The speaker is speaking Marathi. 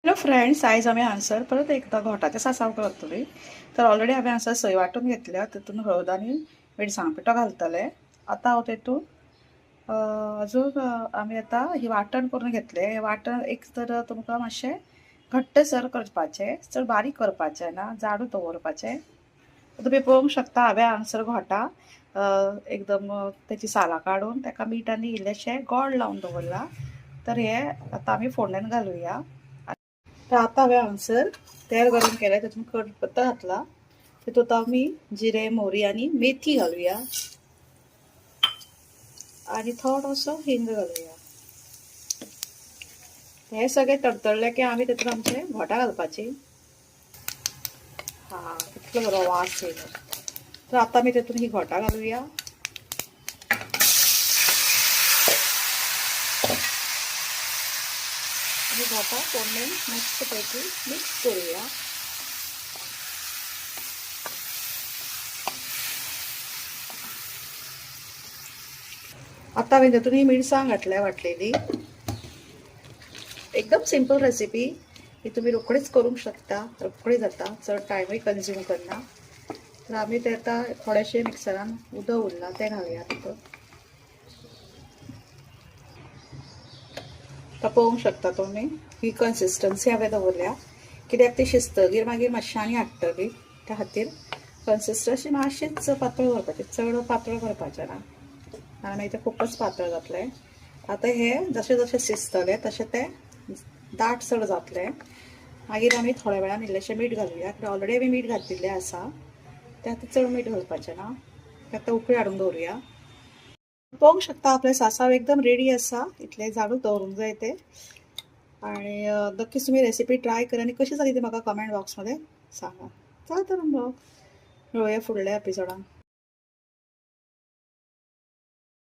हॅलो फ्रेंड्स, आयज आम्ही हांगसर परत एकदा घोटाच्या सासाव करतली. तर ऑलरेडी हांवें हांगसर सोय वांटून घेतल्या. तितून हळद आनी मिरसांग पिठो घालतले. आतां हांव तितून अजून आमी आतां ही वांटण करून घेतले. हे वांटण एक तर तुमकां मातशें घट्टसर करपाचें, चड बारीक करपाचें ना, जाडू दवरपाचें. तुम्ही पळोवंक शकता हांवें हांगसर घोटां एकदम तेची सालां काडून ताका मीठ आनी इल्लेशें गोड लावन दवरला. तर हे आतां आमी फोडणेन घालुया. तर आता हांवें हांगसर तेल गरम केलें, तितून कडपत्ता घातला. तितूंत आमी जिरे, मोहरी आनी मेथी घालुया आनी थोडोसो हिंग घालुया. हे सगळें तडतडलें की आमी तितून आमचे घोटां घालपाची. इतलो बरो वास येयलो. तर आतां आमी तितून ही घोटां घालुया. आनी घोटां फोडणेन मस्त पैकी मिक्स करुया. आता हांवें तितून ही मिरसांग घातल्या वाटलेली. एकदम सिंपल रेसिपी ही तुम्ही रोखडीच करूंक शकता. रोखडी जाता, चड टायमूय कंज्यूम करना. तर आमी ते आतां थोडेशें मिक्सरान उदक उरलां तें घालुया तितून. आतां पळोवंक शकता तुमी ही कन्सिस्टन्सी हांवें दवरल्या, कित्याक ती शिजतगीर मागीर मातशें आनी हाडटली. त्या खातीर कन्सिस्टन्सी मातशीच पातळ करपाची, चड पातळ करपाचें ना, मागीर तें खूबच पातळ जातलें. आतां हे जशें जशें शिजतलें तशें तें दाट चड जातलें. मागीर आमी थोड्या वेळान इल्लेशें मीठ घालुया, कित्याक ऑलरेडी आमी मीठ घातिल्लें आसा. तें आतां चड मीठ घालपाचें ना. तें आतां उकळी हाडून दवरुया. पळोवंक शकता आपले सासाव एकदम रेडी आसा. इतलें जाडूच दवरूंक जाय तें. आणि नक्कीच तुम्ही रेसिपी ट्राय करा आणि कशी जाली ती म्हाका कमेंट बॉक्समध्ये सांगा. चला तर मग मेळुया फुडल्या एपिसोडान.